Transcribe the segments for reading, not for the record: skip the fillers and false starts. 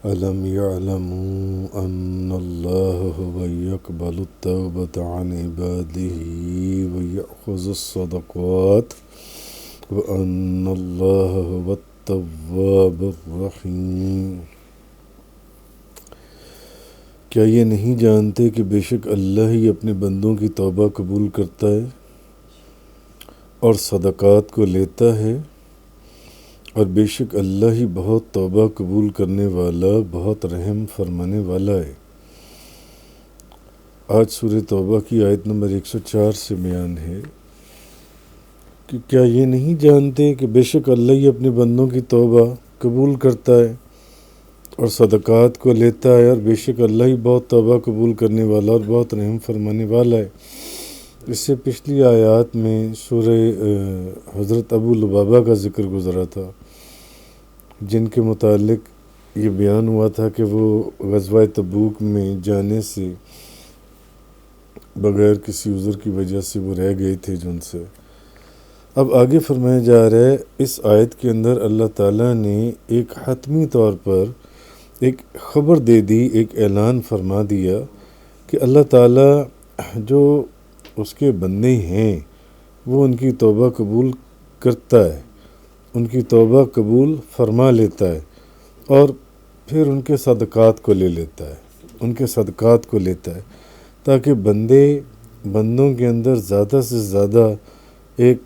ألم يعلموا أن الله هو يقبل التوبة عن عباده ويأخذ الصدقات وأن الله هو التواب الرحيم۔ کیا یہ نہیں جانتے کہ بے شک اللہ ہی اپنے بندوں کی توبہ قبول کرتا ہے اور صدقات کو لیتا ہے، اور بے شک اللہ ہی بہت توبہ قبول کرنے والا، بہت رحم فرمانے والا ہے۔ آج سورہ توبہ کی آیت نمبر 104 سے بیان ہے کہ کیا یہ نہیں جانتے کہ بے شک اللہ ہی اپنے بندوں کی توبہ قبول کرتا ہے اور صدقات کو لیتا ہے، اور بے شک اللہ ہی بہت توبہ قبول کرنے والا اور بہت رحم فرمانے والا ہے۔ اس سے پچھلی آیات میں سورہ حضرت ابو لبابہ کا ذکر گزرا تھا، جن کے متعلق یہ بیان ہوا تھا کہ وہ غزوہ تبوک میں جانے سے بغیر کسی عذر کی وجہ سے وہ رہ گئے تھے جن سے۔ اب آگے فرمایا جا رہا ہے اس آیت کے اندر اللہ تعالیٰ نے ایک حتمی طور پر ایک خبر دے دی، ایک اعلان فرما دیا کہ اللہ تعالیٰ جو اس کے بندے ہیں وہ ان کی توبہ قبول کرتا ہے، ان کی توبہ قبول فرما لیتا ہے، اور پھر ان کے صدقات کو لے لیتا ہے، ان کے صدقات کو لیتا ہے، تاکہ بندوں کے اندر زیادہ سے زیادہ ایک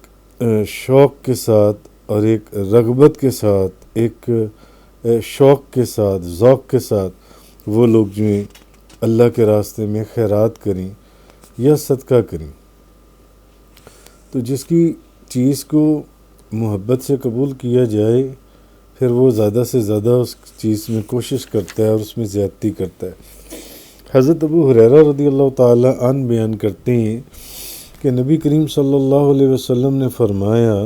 شوق کے ساتھ اور ایک رغبت کے ساتھ، ایک شوق کے ساتھ، ذوق کے ساتھ وہ لوگ جو ہیں اللہ کے راستے میں خیرات کریں یا صدقہ کریں۔ تو جس کی چیز کو محبت سے قبول کیا جائے، پھر وہ زیادہ سے زیادہ اس چیز میں کوشش کرتا ہے اور اس میں زیادتی کرتا ہے۔ حضرت ابو ہریرہ رضی اللہ تعالی عنہ بیان کرتے ہیں کہ نبی کریم صلی اللہ علیہ وسلم نے فرمایا،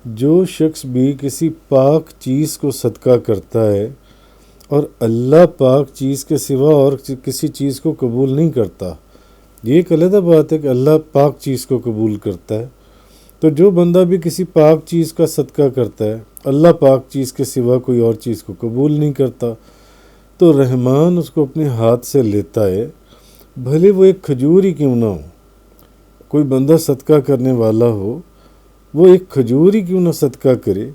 جو شخص بھی کسی پاک چیز کو صدقہ کرتا ہے اور اللہ پاک چیز کے سوا اور کسی چیز کو قبول نہیں کرتا، یہ ایک علیحدہ بات ہے کہ اللہ پاک چیز کو قبول کرتا ہے، تو جو بندہ بھی کسی پاک چیز کا صدقہ کرتا ہے، اللہ پاک چیز کے سوا کوئی اور چیز کو قبول نہیں کرتا، تو رحمان اس کو اپنے ہاتھ سے لیتا ہے، بھلے وہ ایک کھجور ہی کیوں نہ ہو۔ کوئی بندہ صدقہ کرنے والا ہو، وہ ایک کھجور ہی کیوں نہ صدقہ کرے،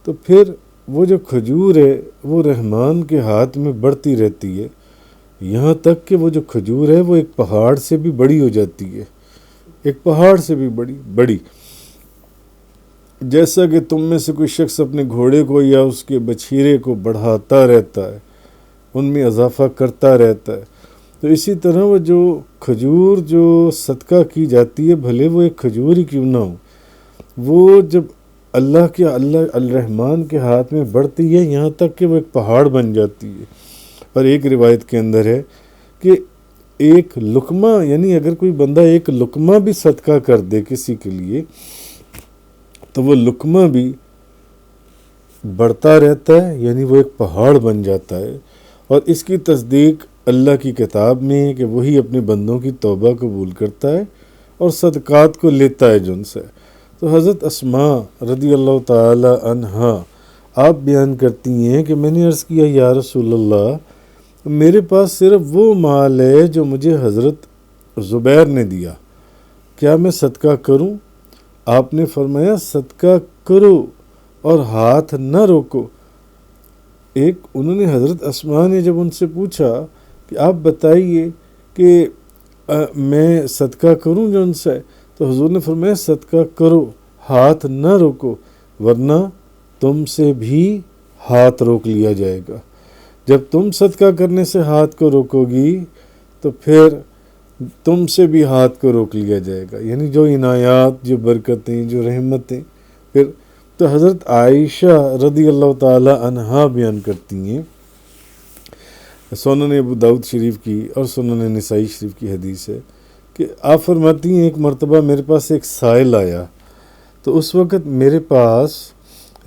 تو پھر وہ جو کھجور ہے وہ رحمان کے ہاتھ میں بڑھتی رہتی ہے، یہاں تک کہ وہ جو کھجور ہے وہ ایک پہاڑ سے بھی بڑی ہو جاتی ہے، ایک پہاڑ سے بھی بڑی۔ جیسا کہ تم میں سے کوئی شخص اپنے گھوڑے کو یا اس کے بچھیرے کو بڑھاتا رہتا ہے، ان میں اضافہ کرتا رہتا ہے، تو اسی طرح وہ جو کھجور جو صدقہ کی جاتی ہے، بھلے وہ ایک کھجور ہی کیوں نہ ہو، وہ جب اللہ الرحمن کے ہاتھ میں بڑھتی ہے، یہاں تک کہ وہ ایک پہاڑ بن جاتی ہے۔ اور ایک روایت کے اندر ہے کہ ایک لقمہ، یعنی اگر کوئی بندہ ایک لقمہ بھی صدقہ کر دے کسی کے لیے، تو وہ لقمہ بھی بڑھتا رہتا ہے، یعنی وہ ایک پہاڑ بن جاتا ہے۔ اور اس کی تصدیق اللہ کی کتاب میں ہے کہ وہی اپنے بندوں کی توبہ قبول کرتا ہے اور صدقات کو لیتا ہے جن سے۔ تو حضرت اسماء رضی اللہ تعالی عنہا آپ بیان کرتی ہیں کہ میں نے عرض کیا، یا رسول اللہ، میرے پاس صرف وہ مال ہے جو مجھے حضرت زبیر نے دیا، کیا میں صدقہ کروں؟ آپ نے فرمایا، صدقہ کرو اور ہاتھ نہ روکو۔ انہوں نے حضرت اسماء نے جب ان سے پوچھا کہ آپ بتائیے کہ میں صدقہ کروں جو ان سے، تو حضور نے فرمایا، صدقہ کرو، ہاتھ نہ روکو، ورنہ تم سے بھی ہاتھ روک لیا جائے گا۔ جب تم صدقہ کرنے سے ہاتھ کو روکو گی تو پھر تم سے بھی ہاتھ کو روک لیا جائے گا، یعنی جو عنایات، جو برکتیں، جو رحمتیں۔ پھر تو حضرت عائشہ رضی اللہ تعالی عنہا بیان کرتی ہیں، سنن ابو داؤد شریف کی اور سنن نسائی شریف کی حدیث ہے کہ آپ فرماتی ہیں، ایک مرتبہ میرے پاس ایک سائل آیا، تو اس وقت میرے پاس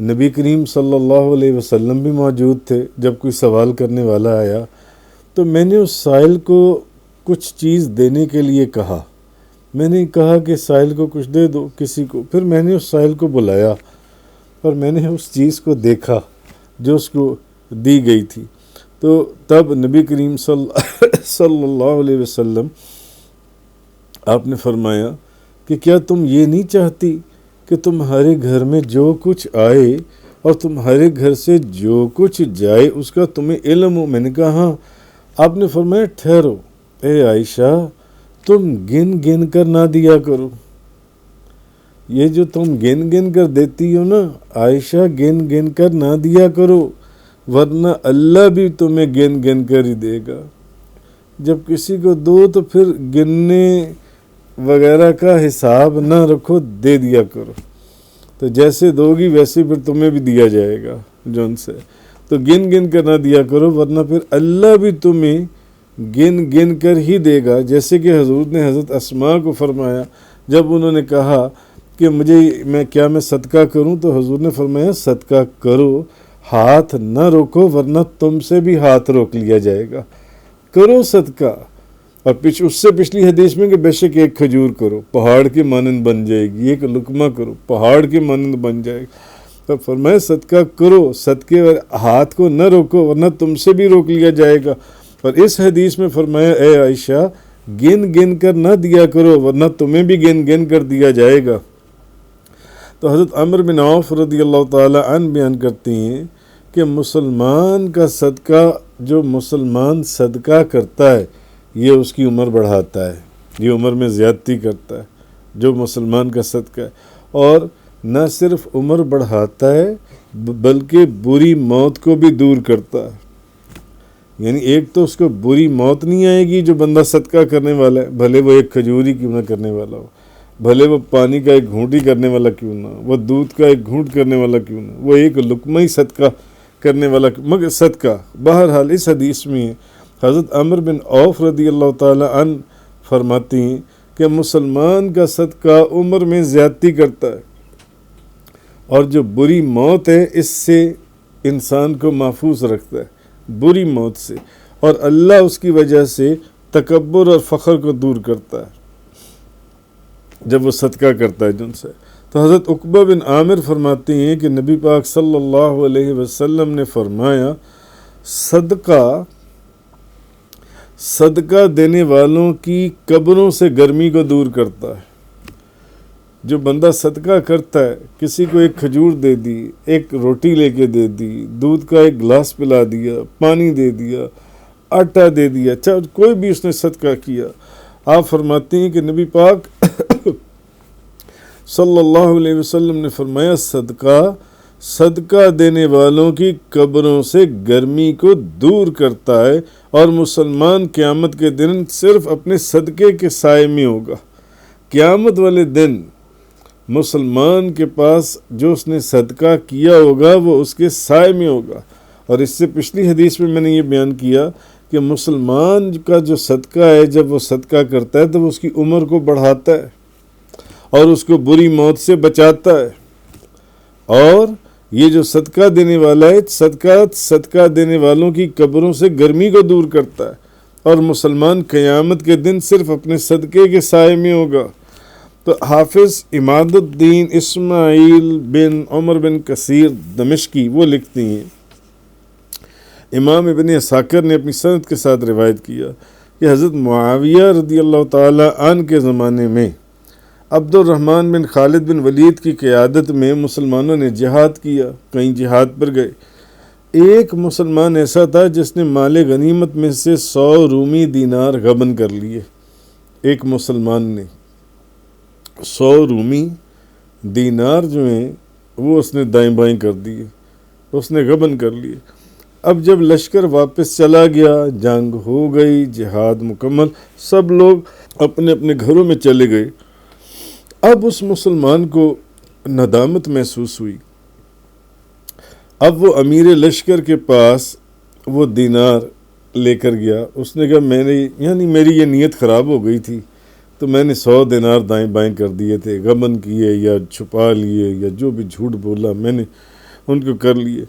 نبی کریم صلی اللہ علیہ وسلم بھی موجود تھے۔ جب کوئی سوال کرنے والا آیا تو میں نے اس سائل کو کچھ چیز دینے کے لیے کہا، میں نے کہا کہ سائل کو کچھ دے دو کسی کو۔ پھر میں نے اس سائل کو بلایا اور میں نے اس چیز کو دیکھا جو اس کو دی گئی تھی، تو تب نبی کریم صلی اللہ علیہ وسلم آپ نے فرمایا کہ کیا تم یہ نہیں چاہتی کہ تمہارے گھر میں جو کچھ آئے اور تمہارے گھر سے جو کچھ جائے اس کا تمہیں علم ہو؟ میں نے کہا ہاں۔ آپ نے فرمایا ٹھہرو اے عائشہ، تم گن گن کر نہ دیا کرو، یہ جو تم گن گن کر دیتی ہو نا عائشہ، گن گن کر نہ دیا کرو، ورنہ اللہ بھی تمہیں گن گن کر ہی دے گا۔ جب کسی کو دو تو پھر گننے وغیرہ کا حساب نہ رکھو، دے دیا کرو، تو جیسے دو گی ویسے پھر تمہیں بھی دیا جائے گا جن سے، تو گن گن کر نہ دیا کرو ورنہ پھر اللہ بھی تمہیں گن گن کر ہی دے گا۔ جیسے کہ حضور نے حضرت اسماء کو فرمایا جب انہوں نے کہا کہ میں صدقہ کروں، تو حضور نے فرمایا صدقہ کرو، ہاتھ نہ روکو ورنہ تم سے بھی ہاتھ روک لیا جائے گا، کرو صدقہ۔ اور اس سے پچھلی حدیث میں کہ بے شک ایک کھجور کرو پہاڑ کے مانند بن جائے گی، ایک لقمہ کرو پہاڑ کے مانند بن جائے گا۔ تو فرمایا صدقہ کرو، صدقے ہاتھ کو نہ روکو ورنہ تم سے بھی روک لیا جائے گا۔ اور اس حدیث میں فرمایا اے عائشہ گن گن کر نہ دیا کرو ورنہ تمہیں بھی گن گن کر دیا جائے گا۔ تو حضرت عمر بن عوف رضی اللہ تعالی عنہ بیان کرتے ہیں کہ مسلمان کا صدقہ، جو مسلمان صدقہ کرتا ہے یہ اس کی عمر بڑھاتا ہے، یہ عمر میں زیادتی کرتا ہے جو مسلمان کا صدقہ ہے، اور نہ صرف عمر بڑھاتا ہے بلکہ بری موت کو بھی دور کرتا ہے۔ یعنی ایک تو اس کو بری موت نہیں آئے گی جو بندہ صدقہ کرنے والا ہے، بھلے وہ ایک کھجور ہی کیوں نہ کرنے والا ہو، بھلے وہ پانی کا ایک گھونٹ ہی کرنے والا کیوں نہ ہو، وہ دودھ کا ایک گھونٹ کرنے والا کیوں نہ ہو، وہ ایک لقمہ ہی صدقہ کرنے والا، مگر صدقہ۔ بہرحال اس حدیث میں حضرت عمر بن عوف رضی اللہ تعالی عنہ فرماتی ہیں کہ مسلمان کا صدقہ عمر میں زیادتی کرتا ہے، اور جو بری موت ہے اس سے انسان کو محفوظ رکھتا ہے، بری موت سے، اور اللہ اس کی وجہ سے تکبر اور فخر کو دور کرتا ہے جب وہ صدقہ کرتا ہے جن سے۔ تو حضرت عقبہ بن عامر فرماتے ہیں کہ نبی پاک صلی اللہ علیہ وسلم نے فرمایا صدقہ دینے والوں کی قبروں سے گرمی کو دور کرتا ہے۔ جو بندہ صدقہ کرتا ہے، کسی کو ایک کھجور دے دی، ایک روٹی لے کے دے دی، دودھ کا ایک گلاس پلا دیا، پانی دے دیا، آٹا دے دیا، چاہے کوئی بھی اس نے صدقہ کیا، آپ فرماتے ہیں کہ نبی پاک صلی اللہ علیہ وسلم نے فرمایا صدقہ دینے والوں کی قبروں سے گرمی کو دور کرتا ہے، اور مسلمان قیامت کے دن صرف اپنے صدقے کے سائے میں ہوگا۔ قیامت والے دن مسلمان کے پاس جو اس نے صدقہ کیا ہوگا وہ اس کے سائے میں ہوگا۔ اور اس سے پچھلی حدیث میں نے یہ بیان کیا کہ مسلمان کا جو صدقہ ہے جب وہ صدقہ کرتا ہے تو وہ اس کی عمر کو بڑھاتا ہے اور اس کو بری موت سے بچاتا ہے۔ اور یہ جو صدقہ دینے والا ہے، صدقہ دینے والوں کی قبروں سے گرمی کو دور کرتا ہے، اور مسلمان قیامت کے دن صرف اپنے صدقے کے سائے میں ہوگا۔ تو حافظ عماد الدین اسماعیل بن عمر بن کثیر دمشقی وہ لکھتی ہیں، امام ابن عساکر نے اپنی سند کے ساتھ روایت کیا کہ حضرت معاویہ رضی اللہ تعالی عنہ کے زمانے میں عبد الرحمن بن خالد بن ولید کی قیادت میں مسلمانوں نے جہاد کیا، کہیں جہاد پر گئے۔ ایک مسلمان ایسا تھا جس نے مال غنیمت میں سے 100 رومی دینار غبن کر لیے۔ ایک مسلمان نے 100 رومی دینار جو ہیں وہ اس نے دائیں بائیں کر دیے، اس نے غبن کر لیے۔ اب جب لشکر واپس چلا گیا، جنگ ہو گئی، جہاد مکمل، سب لوگ اپنے اپنے گھروں میں چلے گئے۔ اب اس مسلمان کو ندامت محسوس ہوئی۔ اب وہ امیر لشکر کے پاس وہ دینار لے کر گیا۔ اس نے کہا میری یہ نیت خراب ہو گئی تھی تو میں نے 100 دینار دائیں بائیں کر دیے تھے، غبن کیے یا چھپا لیے یا جو بھی جھوٹ بولا میں نے ان کو کر لیے۔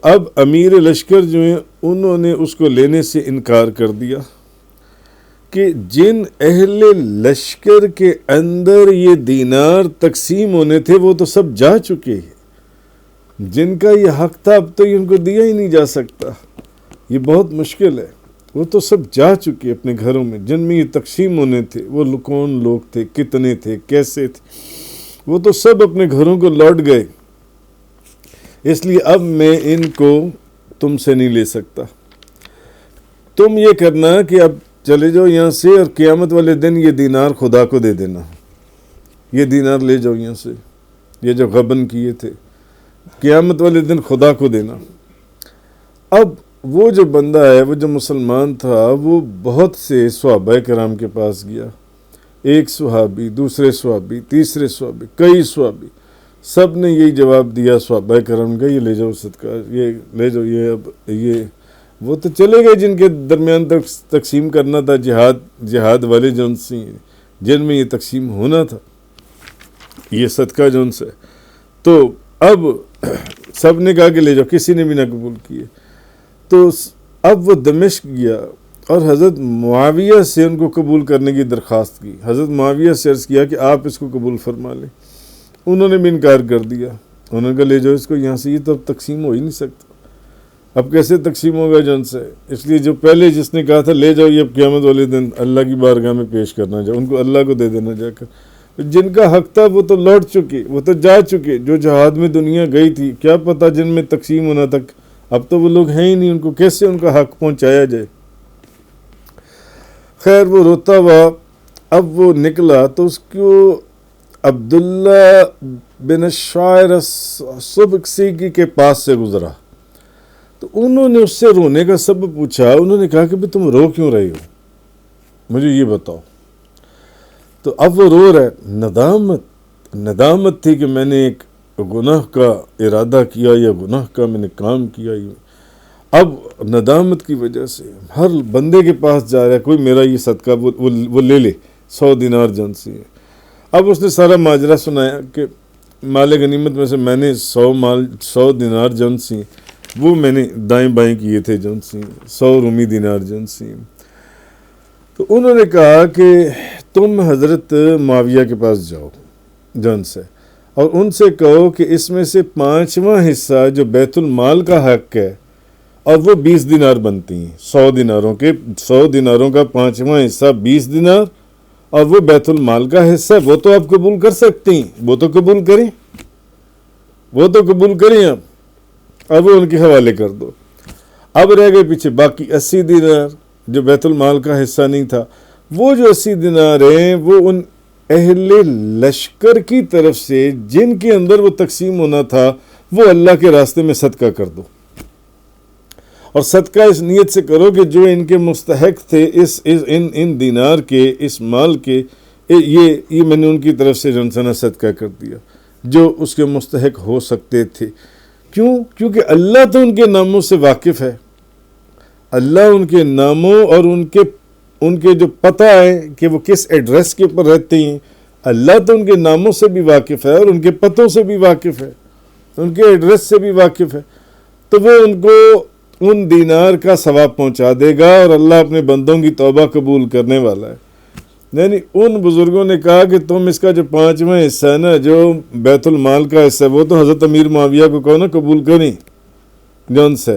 اب امیر لشکر جو ہیں انہوں نے اس کو لینے سے انکار کر دیا کہ جن اہل لشکر کے اندر یہ دینار تقسیم ہونے تھے وہ تو سب جا چکے ہیں، جن کا یہ حق تھا اب تو ان کو دیا ہی نہیں جا سکتا۔ یہ بہت مشکل ہے. وہ تو سب جا چکے اپنے گھروں میں جن میں یہ تقسیم ہونے تھے. وہ کون لوگ تھے, کتنے تھے, کیسے تھے, وہ تو سب اپنے گھروں کو لوٹ گئے. اس لیے اب میں ان کو تم سے نہیں لے سکتا. تم یہ کرنا کہ اب چلے جاؤ یہاں سے اور قیامت والے دن یہ دینار خدا کو دے دینا. یہ دینار لے جاؤ یہاں سے, یہ جو غبن کیے تھے قیامت والے دن خدا کو دینا. اب وہ جو بندہ ہے, وہ جو مسلمان تھا, وہ بہت سے صحابہ کرام کے پاس گیا. ایک صحابی, دوسرے صحابی, تیسرے صحابی, کئی صحابی, سب نے یہی جواب دیا صحابہ کرام کا, یہ لے جاؤ صدقہ, یہ لے جاؤ. یہ وہ تو چلے گئے جن کے درمیان تقسیم کرنا تھا, جہاد والے جو ان سے جن میں یہ تقسیم ہونا تھا, یہ صدقہ جو ان سے. تو اب سب نے کہا کہ لے جاؤ, کسی نے بھی نہ قبول کیے. تو اب وہ دمشق گیا اور حضرت معاویہ سے ان کو قبول کرنے کی درخواست کی. حضرت معاویہ سے عرض کیا کہ آپ اس کو قبول فرما لیں. انہوں نے بھی انکار کر دیا. انہوں نے کہا لے جاؤ اس کو یہاں سے, یہ تو اب تقسیم ہو ہی نہیں سکتا. اب کیسے تقسیم ہوگا جن سے؟ اس لیے جو پہلے جس نے کہا تھا لے جاؤ, یہ اب قیامت والے دن اللہ کی بارگاہ میں پیش کرنا جاؤ, ان کو اللہ کو دے دینا جا کر. جن کا حق تھا وہ تو لوٹ چکے, وہ تو جا چکے. جو جہاد میں دنیا گئی تھی, کیا پتہ جن میں تقسیم ہونا تک, اب تو وہ لوگ ہیں ہی نہیں, ان کو کیسے ان کا حق پہنچایا جائے. خیر وہ روتا ہوا اب وہ نکلا تو اس کو عبداللہ بن الشاعر سبکسی کے پاس سے گزرا. تو انہوں نے اس سے رونے کا سبب پوچھا. انہوں نے کہا کہ بھی تم رو کیوں رہی ہو, مجھے یہ بتاؤ. تو اب وہ رو رہے. ندامت تھی کہ میں نے ایک گناہ کا ارادہ کیا یا گناہ کا میں نے کام کیا. اب ندامت کی وجہ سے ہر بندے کے پاس جا رہا ہے, کوئی میرا یہ صدقہ وہ لے لے, 100 دینار جن سے. اب اس نے سارا ماجرا سنایا کہ مال غنیمت میں سے میں نے 100 دینار جن سے وہ میں نے دائیں بائیں کیے تھے جن سے, 100 رومی دینار جن سے. تو انہوں نے کہا کہ تم حضرت معاویہ کے پاس جاؤ جن سے, اور ان سے کہو کہ اس میں سے 5واں حصہ جو بیت المال کا حق ہے, اور وہ 20 دینار بنتی ہیں. 100 دیناروں کا 5واں حصہ 20 دینار, اور وہ بیت المال کا حصہ, وہ تو آپ قبول کر سکتے ہیں, وہ تو قبول کریں اب وہ ان کے حوالے کر دو. اب رہ گئے پیچھے باقی 80 دینار جو بیت المال کا حصہ نہیں تھا. وہ جو 80 دینار ہیں وہ ان اہل لشکر کی طرف سے جن کے اندر وہ تقسیم ہونا تھا, وہ اللہ کے راستے میں صدقہ کر دو. اور صدقہ اس نیت سے کرو کہ جو ان کے مستحق تھے ان دینار کے, اس مال کے, یہ میں نے ان کی طرف سے جنسنا صدقہ کر دیا جو اس کے مستحق ہو سکتے تھے. کیونکہ اللہ تو ان کے ناموں سے واقف ہے. اللہ ان کے ناموں اور ان کے جو پتہ ہے کہ وہ کس ایڈریس کے اوپر رہتے ہیں, اللہ تو ان کے ناموں سے بھی واقف ہے اور ان کے پتوں سے بھی واقف ہے, ان کے ایڈریس سے بھی واقف ہے. تو وہ ان کو ان دینار کا ثواب پہنچا دے گا, اور اللہ اپنے بندوں کی توبہ قبول کرنے والا ہے. یعنی ان بزرگوں نے کہا کہ تم اس کا جو 5واں حصہ ہے نا, جو بیت المال کا حصہ ہے, وہ تو حضرت امیر معاویہ کو کہو نا قبول کریں جون سے.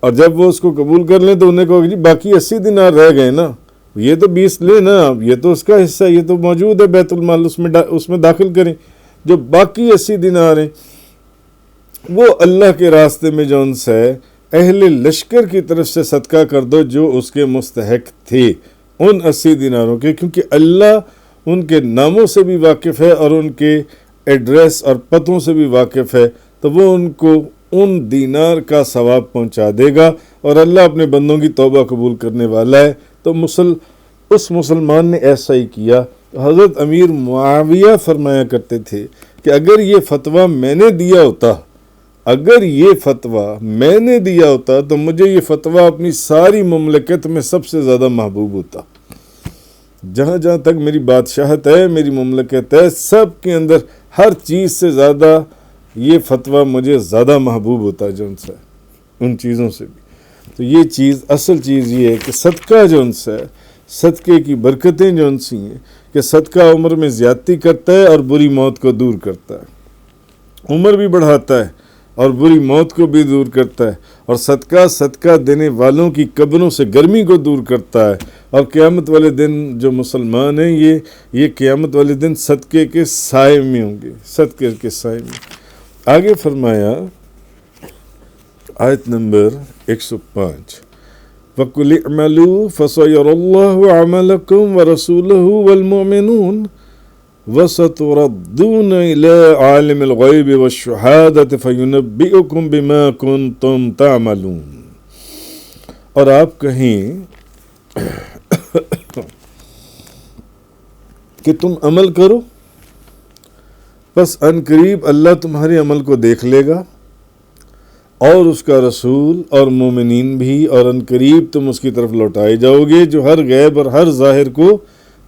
اور جب وہ اس کو قبول کر لیں تو انہیں کہو کہ جی باقی 80 دینار رہ گئے نا, یہ تو 20 لیں نا, یہ تو اس کا حصہ, یہ تو موجود ہے بیت المال, اس میں داخل کریں. جو باقی 80 دینار ہیں وہ اللہ کے راستے میں جون سے اہل لشکر کی طرف سے صدقہ کر دو جو اس کے مستحق تھے ان 80 دیناروں کے, کیونکہ اللہ ان کے ناموں سے بھی واقف ہے اور ان کے ایڈریس اور پتوں سے بھی واقف ہے. تو وہ ان کو ان دینار کا ثواب پہنچا دے گا, اور اللہ اپنے بندوں کی توبہ قبول کرنے والا ہے. تو اس مسلمان نے ایسا ہی کیا. حضرت امیر معاویہ فرمایا کرتے تھے کہ اگر یہ فتویٰ میں نے دیا ہوتا تو مجھے یہ فتویٰ اپنی ساری مملکت میں سب سے زیادہ محبوب ہوتا. جہاں تک میری بادشاہت ہے, میری مملکت ہے, سب کے اندر ہر چیز سے زیادہ یہ فتویٰ مجھے زیادہ محبوب ہوتا ہے جو ان سے, ان چیزوں سے بھی. تو یہ چیز, اصل چیز یہ ہے کہ صدقہ جو ان سے, صدقے کی برکتیں جو ان سی ہیں کہ صدقہ عمر میں زیادتی کرتا ہے اور بری موت کو دور کرتا ہے. عمر بھی بڑھاتا ہے اور بری موت کو بھی دور کرتا ہے, اور صدقہ دینے والوں کی قبروں سے گرمی کو دور کرتا ہے، اور قیامت والے دن جو مسلمان ہیں یہ قیامت والے دن صدقے کے سائے میں ہوں گے، صدقے کے سائے میں۔ آگے فرمایا آیت نمبر 105، وَقُلِ اعْمَلُوا فَسَيَرَى اللَّهُ عَمَلَكُمْ وَرَسُولُهُ وَالْمُؤْمِنُونَ وَسَتُرَدُّونَ إِلَىٰ عَالِمِ الْغَيْبِ وَالشَّهَادَةِ فَيُنَبِّئُكُم بِمَا كُنتُمْ تَعْمَلُونَ۔ اور آپ کہیں کہ تم عمل کرو، پس ان قریب اللہ تمہارے عمل کو دیکھ لے گا، اور اس کا رسول اور مومنین بھی، اور ان قریب تم اس کی طرف لوٹائے جاؤ گے جو ہر غیب اور ہر ظاہر کو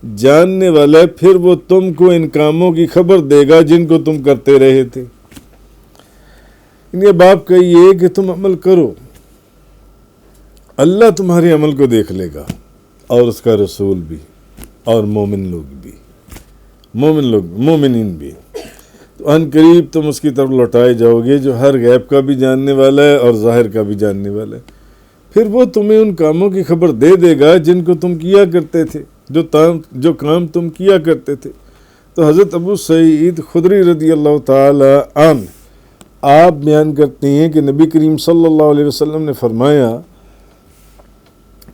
جاننے والا ہے، پھر وہ تم کو ان کاموں کی خبر دے گا جن کو تم کرتے رہے تھے۔ یہ باب کہیے کہ تم عمل کرو، اللہ تمہارے عمل کو دیکھ لے گا، اور اس کا رسول بھی، اور مومنین بھی، تو ان قریب تم اس کی طرف لوٹائے جاؤ گے جو ہر غیب کا بھی جاننے والا ہے اور ظاہر کا بھی جاننے والا ہے، پھر وہ تمہیں ان کاموں کی خبر دے دے گا جن کو تم کیا کرتے تھے، جو کام تم کیا کرتے تھے۔ تو حضرت ابو سعید خدری رضی اللہ تعالی عنہ آپ بیان کرتے ہیں کہ نبی کریم صلی اللہ علیہ وسلم نے فرمایا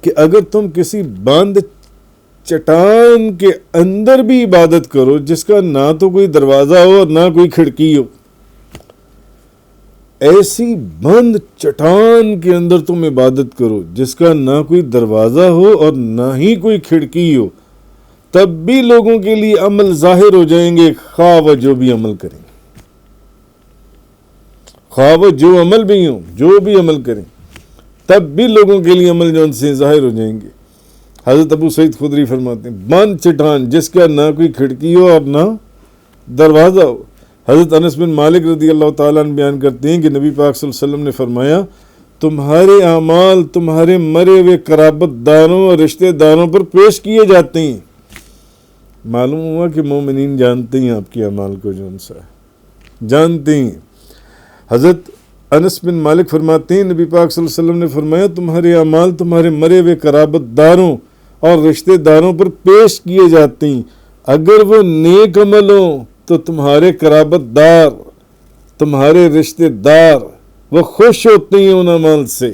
کہ اگر تم کسی باندھ چٹان کے اندر بھی عبادت کرو جس کا نہ تو کوئی دروازہ ہو اور نہ کوئی کھڑکی ہو، ایسی بند چٹان کے اندر تم عبادت کرو جس کا نہ کوئی دروازہ ہو اور نہ ہی کوئی کھڑکی ہو، تب بھی لوگوں کے لیے عمل ظاہر ہو جائیں گے، خواہ وہ جو بھی عمل کریں، خواہ وہ جو عمل بھی ہوں، جو بھی عمل کریں، تب بھی لوگوں کے لیے عمل جو ان سے ظاہر ہو جائیں گے۔ حضرت ابو سعید خدری فرماتے ہیں بند چٹان جس کا نہ کوئی کھڑکی ہو اور نہ دروازہ ہو۔ حضرت انس بن مالک رضی اللہ تعالیٰ عنہ بیان کرتے ہیں کہ نبی پاک صلی اللہ علیہ وسلم نے فرمایا تمہارے اعمال تمہارے مرے ہوئے قرابت داروں اور رشتہ داروں پر پیش کیے جاتے ہیں۔ معلوم ہوا کہ مومنین جانتے ہیں آپ کے اعمال کو، جو ان سا جانتے ہیں۔ حضرت انس بن مالک فرماتے ہیں نبی پاک صلی اللہ علیہ وسلم نے فرمایا تمہارے اعمال تمہارے مرے ہوئے قرابت داروں اور رشتہ داروں پر پیش کیے جاتے ہیں، اگر وہ نیک عمل ہوں تو تمہارے قرابت دار، تمہارے رشتہ دار وہ خوش ہوتے ہیں ان اعمال سے،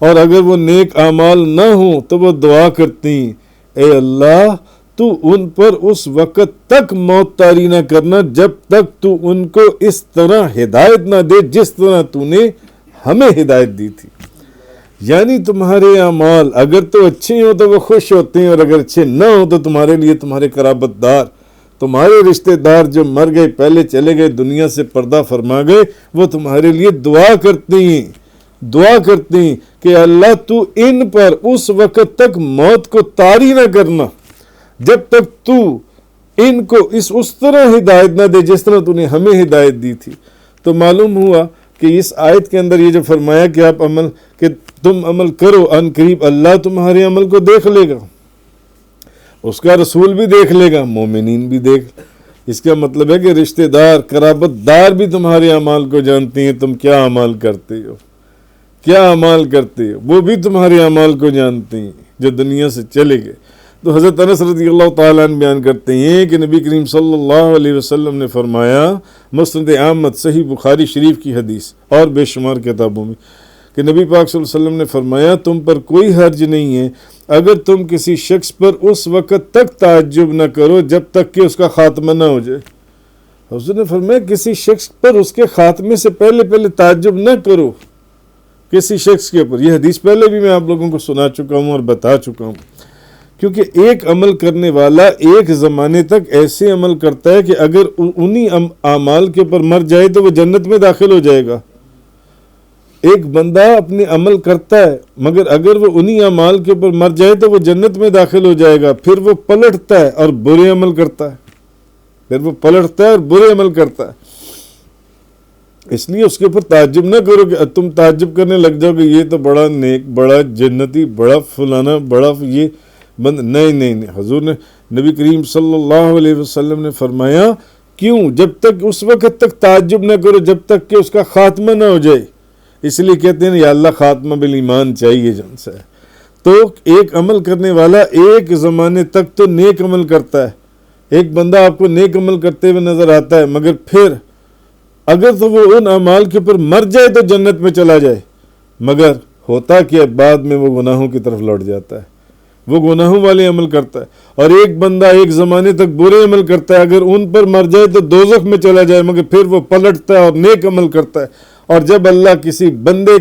اور اگر وہ نیک اعمال نہ ہوں تو وہ دعا کرتے ہیں اے اللہ تو ان پر اس وقت تک موت طاری نہ کرنا جب تک تو ان کو اس طرح ہدایت نہ دے جس طرح تو نے ہمیں ہدایت دی تھی۔ یعنی تمہارے اعمال اگر تو اچھے ہوں تو وہ خوش ہوتے ہیں، اور اگر اچھے نہ ہوں تو تمہارے لیے تمہارے قرابت دار، تمہارے رشتہ دار جو مر گئے، پہلے چلے گئے، دنیا سے پردہ فرما گئے، وہ تمہارے لیے دعا کرتے ہیں کہ اللہ تو ان پر اس وقت تک موت کو طاری نہ کرنا جب تک تو ان کو اس طرح ہدایت نہ دے جس طرح تو نے ہمیں ہدایت دی تھی۔ تو معلوم ہوا کہ اس آیت کے اندر یہ جو فرمایا کہ تم عمل کرو، ان قریب اللہ تمہارے عمل کو دیکھ لے گا، اس کا رسول بھی دیکھ لے گا، مومنین بھی دیکھ۔ اس کا مطلب ہے کہ رشتہ دار، قرابت دار بھی تمہارے اعمال کو جانتے ہیں، تم کیا اعمال کرتے ہو، وہ بھی تمہارے اعمال کو جانتے ہیں جو دنیا سے چلے گئے۔ تو حضرت انس رضی اللہ تعالیٰ عنہ بیان کرتے ہیں کہ نبی کریم صلی اللہ علیہ وسلم نے فرمایا، مسند احمد صحیح بخاری شریف کی حدیث اور بے شمار کتابوں میں، کہ نبی پاک صلی اللہ علیہ وسلم نے فرمایا تم پر کوئی حرج نہیں ہے اگر تم کسی شخص پر اس وقت تک تعجب نہ کرو جب تک کہ اس کا خاتمہ نہ ہو جائے۔ حضور نے فرمایا کسی شخص پر اس کے خاتمے سے پہلے تعجب نہ کرو، کسی شخص کے اوپر۔ یہ حدیث پہلے بھی میں آپ لوگوں کو سنا چکا ہوں اور بتا چکا ہوں، کیونکہ ایک عمل کرنے والا ایک زمانے تک ایسے عمل کرتا ہے کہ اگر انہی اعمال کے اوپر مر جائے تو وہ جنت میں داخل ہو جائے گا۔ ایک بندہ اپنے عمل کرتا ہے مگر اگر وہ انہی اعمال کے اوپر مر جائے تو وہ جنت میں داخل ہو جائے گا، پھر وہ پلٹتا ہے اور برے عمل کرتا ہے، اس لیے اس کے اوپر تعجب نہ کرو کہ تم تعجب کرنے لگ جاؤ کہ یہ تو بڑا نیک، بڑا جنتی، بڑا فلانا، بڑا یہ بند۔ نہیں، حضور نے، نبی کریم صلی اللہ علیہ وسلم نے فرمایا کیوں؟ جب تک اس وقت تک تعجب نہ کرو جب تک کہ اس کا خاتمہ نہ ہو جائے۔ اس لیے کہتے ہیں یا اللہ خاتمہ بالایمان چاہیے جن سے. تو ایک عمل کرنے والا ایک زمانے تک تو نیک عمل کرتا ہے. ایک بندہ آپ کو نیک عمل کرتے ہوئے نظر آتا ہے، مگر پھر اگر تو وہ ان اعمال کے اوپر مر جائے تو جنت میں چلا جائے، مگر ہوتا کہ بعد میں وہ گناہوں کی طرف لوٹ جاتا ہے، وہ گناہوں والے عمل کرتا ہے. اور ایک بندہ ایک زمانے تک برے عمل کرتا ہے، اگر ان پر مر جائے تو دوزخ میں چلا جائے، مگر پھر وہ پلٹتا ہے اور نیک عمل کرتا ہے. اور جب اللہ کسی بندے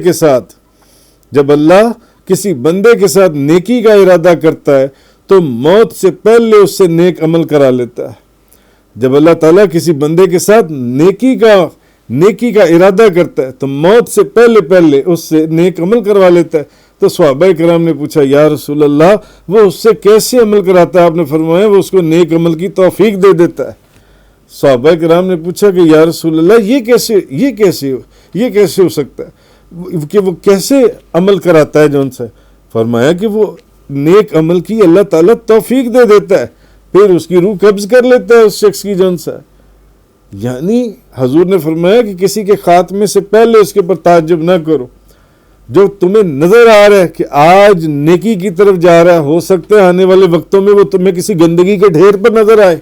کے ساتھ نیکی کا ارادہ کرتا ہے تو موت سے پہلے اس سے نیک عمل کرا لیتا ہے. جب اللہ تعالیٰ کسی بندے کے ساتھ نیکی کا ارادہ کرتا ہے تو موت سے پہلے اس سے نیک عمل کروا لیتا ہے. تو صحابہ کرام نے پوچھا یا رسول اللہ وہ اس سے کیسے عمل کراتا ہے؟ آپ نے فرمایا وہ اس کو نیک عمل کی توفیق دے دیتا ہے. صحابہ کرام نے پوچھا کہ یا رسول اللہ یہ کیسے ہو سکتا ہے کہ وہ کیسے عمل کراتا ہے جو ان سے؟ فرمایا کہ وہ نیک عمل کی اللہ تعالیٰ توفیق دے دیتا ہے، پھر اس کی روح قبض کر لیتا ہے اس شخص کی جون سے. یعنی حضور نے فرمایا کہ کسی کے خاتمے سے پہلے اس کے اوپر تعجب نہ کرو. جو تمہیں نظر آ رہا ہے کہ آج نیکی کی طرف جا رہا ہے، ہو سکتا ہے آنے والے وقتوں میں وہ تمہیں کسی گندگی کے ڈھیر پر نظر آئے.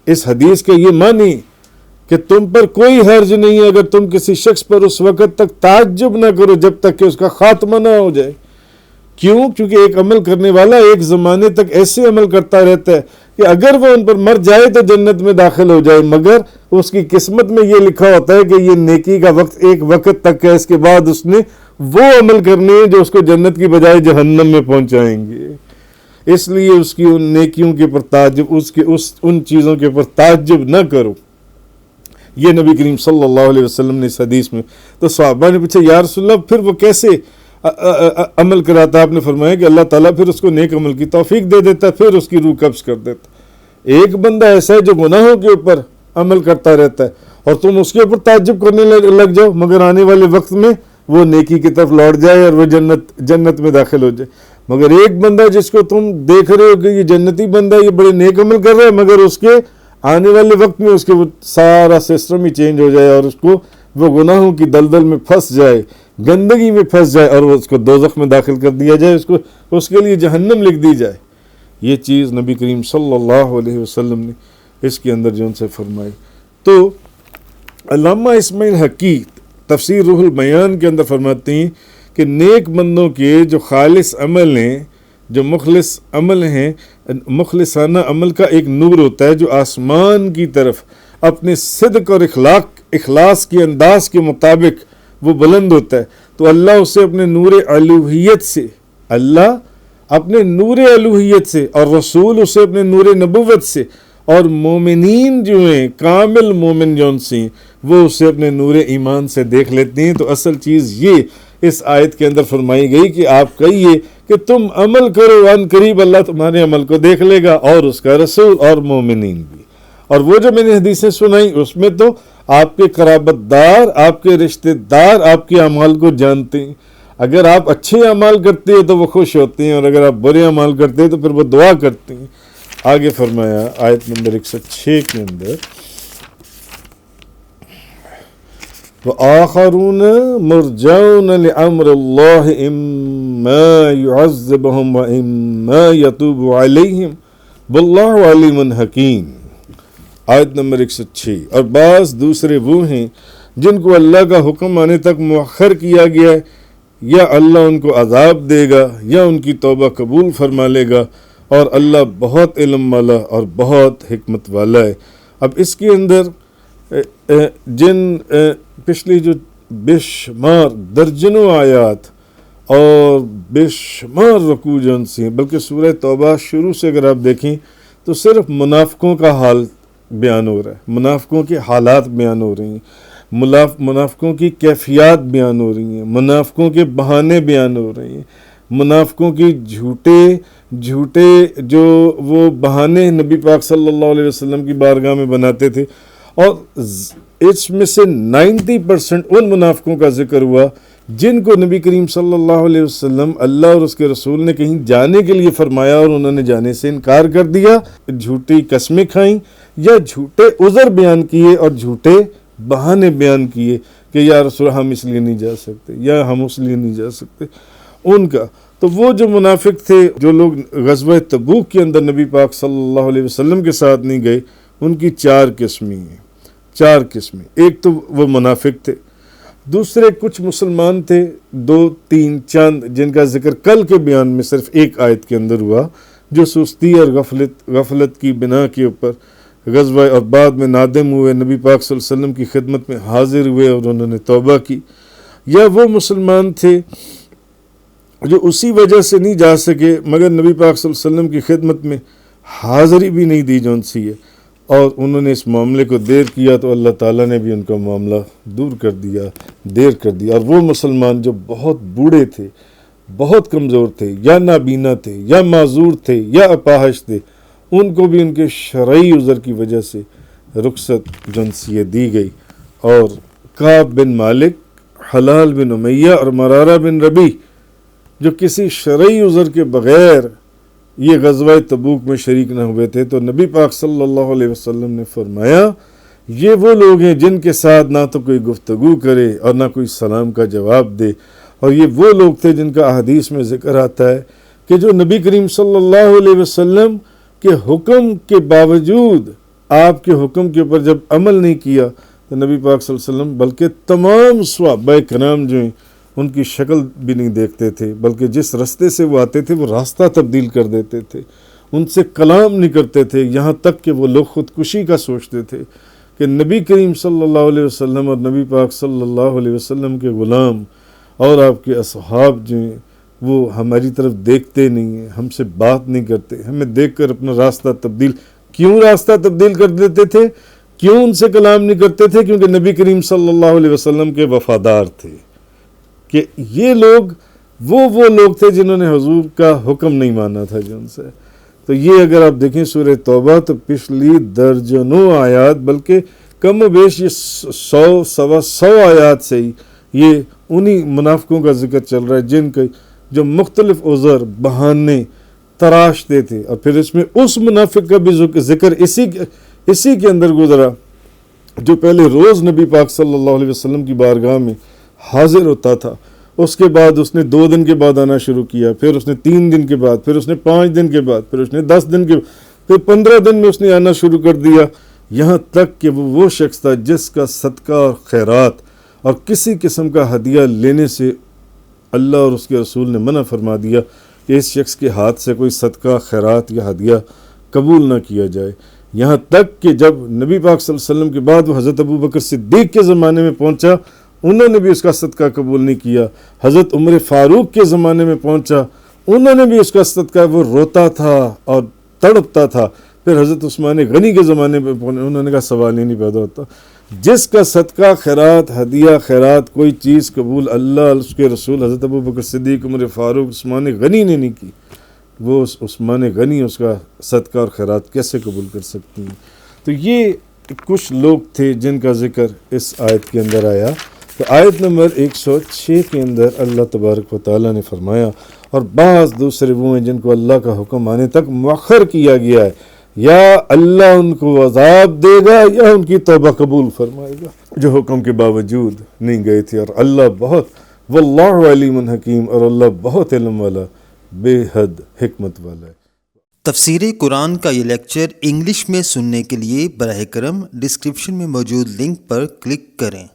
اس حدیث کا یہ معنی کہ تم پر کوئی حرج نہیں ہے اگر تم کسی شخص پر اس وقت تک تعجب نہ کرو جب تک کہ اس کا خاتمہ نہ ہو جائے. کیوں؟ کیونکہ ایک عمل کرنے والا ایک زمانے تک ایسے عمل کرتا رہتا ہے کہ اگر وہ ان پر مر جائے تو جنت میں داخل ہو جائے، مگر اس کی قسمت میں یہ لکھا ہوتا ہے کہ یہ نیکی کا وقت ایک وقت تک ہے، اس کے بعد اس نے وہ عمل کرنے ہیں جو اس کو جنت کی بجائے جہنم میں پہنچائیں گے. اس لیے اس کی ان نیکیوں کے اوپر تعجب، ان چیزوں کے اوپر تعجب نہ کرو. یہ نبی کریم صلی اللہ علیہ وسلم نے اس حدیث میں. تو صحابہ نے پوچھا یا رسول اللہ پھر وہ کیسے عمل کراتا؟ آپ نے فرمایا کہ اللہ تعالیٰ پھر اس کو نیک عمل کی توفیق دے دیتا ہے، پھر اس کی روح قبض کر دیتا. ایک بندہ ایسا ہے جو گناہوں کے اوپر عمل کرتا رہتا ہے اور تم اس کے اوپر تعجب کرنے لگ جاؤ، مگر آنے والے وقت میں وہ نیکی کی طرف لوٹ جائے اور وہ جنت میں داخل ہو جائے. مگر ایک بندہ جس کو تم دیکھ رہے ہو کہ یہ جنتی بندہ، یہ بڑے نیک عمل کر رہا ہے، مگر اس کے آنے والے وقت میں اس کے وہ سارا سسٹم ہی چینج ہو جائے اور اس کو وہ گناہوں کی دلدل میں پھنس جائے، گندگی میں پھنس جائے اور اس کو دوزخ میں داخل کر دیا جائے، اس کے لیے جہنم لکھ دی جائے. یہ چیز نبی کریم صلی اللہ علیہ وسلم نے اس کے اندر جو ان سے فرمائی. تو علامہ اسماعیل حقی تفسیر روح البیان کے اندر فرماتے ہیں کہ نیک بندوں کے جو خالص عمل ہیں، جو مخلص عمل ہیں، مخلصانہ عمل کا ایک نور ہوتا ہے جو آسمان کی طرف اپنے صدق اور اخلاص کے انداز کے مطابق وہ بلند ہوتا ہے. تو اللہ اسے اپنے نور الوہیت سے اور رسول اسے اپنے نور نبوت سے، اور مومنین جو ہیں کامل مومن جون سے وہ اسے اپنے نور ایمان سے دیکھ لیتے ہیں. تو اصل چیز یہ اس آیت کے اندر فرمائی گئی کہ آپ کہیے کہ تم عمل کرو، ان قریب اللہ تمہارے عمل کو دیکھ لے گا، اور اس کا رسول اور مومنین بھی. اور وہ جو میں نے حدیثیں سنائی اس میں تو آپ کے قرابت دار، آپ کے رشتہ دار آپ کے اعمال کو جانتے ہیں. اگر آپ اچھے اعمال کرتے ہیں تو وہ خوش ہوتے ہیں، اور اگر آپ برے اعمال کرتے ہیں تو پھر وہ دعا کرتے ہیں. آگے فرمایا آیت نمبر 106 کے اندر وَآخَرُونَ مُرْجَوْنَ لِأَمْرِ اللَّهِ إِمَّا يُعَذِّبُهُمْ وَإِمَّا يَتُوبُ عَلَيْهِمْ وَاللَّهُ عَلِيمٌ حَكِيمٌ. آیت نمبر 106. اور بعض دوسرے وہ ہیں جن کو اللہ کا حکم آنے تک مؤخر کیا گیا ہے، یا اللہ ان کو عذاب دے گا یا ان کی توبہ قبول فرما لے گا، اور اللہ بہت علم والا اور بہت حکمت والا ہے. اب اس کے اندر جن پچھلی جو بے شمار درجنوں آیات اور بے شمار رکوع جن سے ہیں، بلکہ سورہ توبہ شروع سے اگر آپ دیکھیں تو صرف منافقوں کا حال بیان ہو رہا ہے، منافقوں کے حالات بیان ہو رہے ہیں، منافقوں کی کیفیات بیان ہو رہی ہیں، منافقوں کے بہانے بیان ہو رہے ہیں، منافقوں کی جھوٹے جو وہ بہانے نبی پاک صلی اللہ علیہ وسلم کی بارگاہ میں بناتے تھے. اور اس میں سے 90% ان منافقوں کا ذکر ہوا جن کو نبی کریم صلی اللہ علیہ وسلم اللہ اور اس کے رسول نے کہیں جانے کے لیے فرمایا اور انہوں نے جانے سے انکار کر دیا، جھوٹی قسمیں کھائیں یا جھوٹے عذر بیان کیے اور جھوٹے بہانے بیان کیے کہ یا رسول ہم اس لیے نہیں جا سکتے یا ہم اس لیے نہیں جا سکتے ان کا. تو وہ جو منافق تھے جو لوگ غزوہ تبوک کے اندر نبی پاک صلی اللہ علیہ وسلم کے ساتھ نہیں گئے، ان کی 4 قسمیں ہیں، 4 قسمیں. ایک تو وہ منافق تھے، دوسرے کچھ مسلمان تھے 2 3 چند جن کا ذکر کل کے بیان میں صرف ایک آیت کے اندر ہوا، جو سستی اور غفلت کی بنا کے اوپر غزوہ اور بعد میں نادم ہوئے، نبی پاک صلی اللہ علیہ وسلم کی خدمت میں حاضر ہوئے اور انہوں نے توبہ کی. یا وہ مسلمان تھے جو اسی وجہ سے نہیں جا سکے مگر نبی پاک صلی اللہ علیہ وسلم کی خدمت میں حاضری بھی نہیں دی جون سی ہے، اور انہوں نے اس معاملے کو دیر کیا تو اللہ تعالیٰ نے بھی ان کا معاملہ دور کر دیا، دیر کر دیا. اور وہ مسلمان جو بہت بوڑھے تھے، بہت کمزور تھے، یا نابینا تھے، یا معذور تھے، یا اپاہج تھے، ان کو بھی ان کے شرعی عذر کی وجہ سے رخصت جنسیت دی گئی. اور کعب بن مالک، حلال بن امیہ اور مرارہ بن ربیع جو کسی شرعی عذر کے بغیر یہ غزوہ تبوک میں شریک نہ ہوئے تھے، تو نبی پاک صلی اللہ علیہ وسلم نے فرمایا یہ وہ لوگ ہیں جن کے ساتھ نہ تو کوئی گفتگو کرے اور نہ کوئی سلام کا جواب دے. اور یہ وہ لوگ تھے جن کا احادیث میں ذکر آتا ہے کہ جو نبی کریم صلی اللہ علیہ وسلم کے حکم کے باوجود آپ کے حکم کے اوپر جب عمل نہیں کیا تو نبی پاک صلی اللہ علیہ وسلم بلکہ تمام صحابہ کرام جو ہیں ان کی شکل بھی نہیں دیکھتے تھے، بلکہ جس راستے سے وہ آتے تھے وہ راستہ تبدیل کر دیتے تھے، ان سے کلام نہیں کرتے تھے، یہاں تک کہ وہ لوگ خودکشی کا سوچتے تھے کہ نبی کریم صلی اللہ علیہ وسلم اور نبی پاک صلی اللہ علیہ وسلم کے غلام اور آپ کے اصحاب جو ہیں وہ ہماری طرف دیکھتے نہیں ہیں، ہم سے بات نہیں کرتے، ہمیں دیکھ کر اپنا راستہ تبدیل کر دیتے تھے. کیوں ان سے کلام نہیں کرتے تھے؟ کیونکہ نبی کریم صلی اللہ علیہ وسلم کے وفادار تھے. کہ یہ لوگ وہ لوگ تھے جنہوں نے حضور کا حکم نہیں مانا تھا جو ان سے. تو یہ اگر آپ دیکھیں سورہ توبہ تو پچھلی درجنوں آیات، بلکہ کم و بیش یہ 100 آیات سے ہی یہ انہی منافقوں کا ذکر چل رہا ہے جن کے جو مختلف عذر بہانے تراشتے تھے. اور پھر اس میں اس منافق کا بھی ذکر اسی کے اندر گزرا جو پہلے روز نبی پاک صلی اللہ علیہ وسلم کی بارگاہ میں حاضر ہوتا تھا، اس کے بعد اس نے 2 دن کے بعد آنا شروع کیا، پھر اس نے 3 دن کے بعد، پھر اس نے 5 دن کے بعد، پھر اس نے 10 دن کے بعد، پھر 15 دن میں اس نے آنا شروع کر دیا، یہاں تک کہ وہ شخص تھا جس کا صدقہ اور خیرات اور کسی قسم کا ہدیہ لینے سے اللہ اور اس کے رسول نے منع فرما دیا کہ اس شخص کے ہاتھ سے کوئی صدقہ خیرات یا ہدیہ قبول نہ کیا جائے. یہاں تک کہ جب نبی پاک صلی اللہ علیہ وسلم کے بعد وہ حضرت ابو بکر صدیق کے زمانے میں پہنچا، انہوں نے بھی اس کا صدقہ قبول نہیں کیا. حضرت عمر فاروق کے زمانے میں پہنچا، انہوں نے بھی اس کا صدقہ، وہ روتا تھا اور تڑپتا تھا. پھر حضرت عثمان غنی کے زمانے میں انہوں نے کہا سوال ہی نہیں پیدا ہوتا. جس کا صدقہ خیرات ہدیہ خیرات کوئی چیز قبول اللہ اس کے رسول حضرت ابو بکر صدیق، عمر فاروق، عثمان غنی نے نہیں کی، وہ عثمان غنی اس کا صدقہ اور خیرات کیسے قبول کر سکتی ہیں؟ تو یہ کچھ لوگ تھے جن کا ذکر اس آیت کے اندر آیا. تو آیت نمبر 106 کے اندر اللہ تبارک و تعالیٰ نے فرمایا اور بعض دوسرے وہ ہیں جن کو اللہ کا حکم آنے تک مؤخر کیا گیا ہے، یا اللہ ان کو عذاب دے گا یا ان کی توبہ قبول فرمائے گا جو حکم کے باوجود نہیں گئے تھے. اور اللہ بہت واللہ علیم حکیم، اور اللہ بہت علم والا، بے حد حکمت والا ہے. تفسیر قرآن کا یہ لیکچر انگلش میں سننے کے لیے براہ کرم ڈسکرپشن میں موجود لنک پر کلک کریں.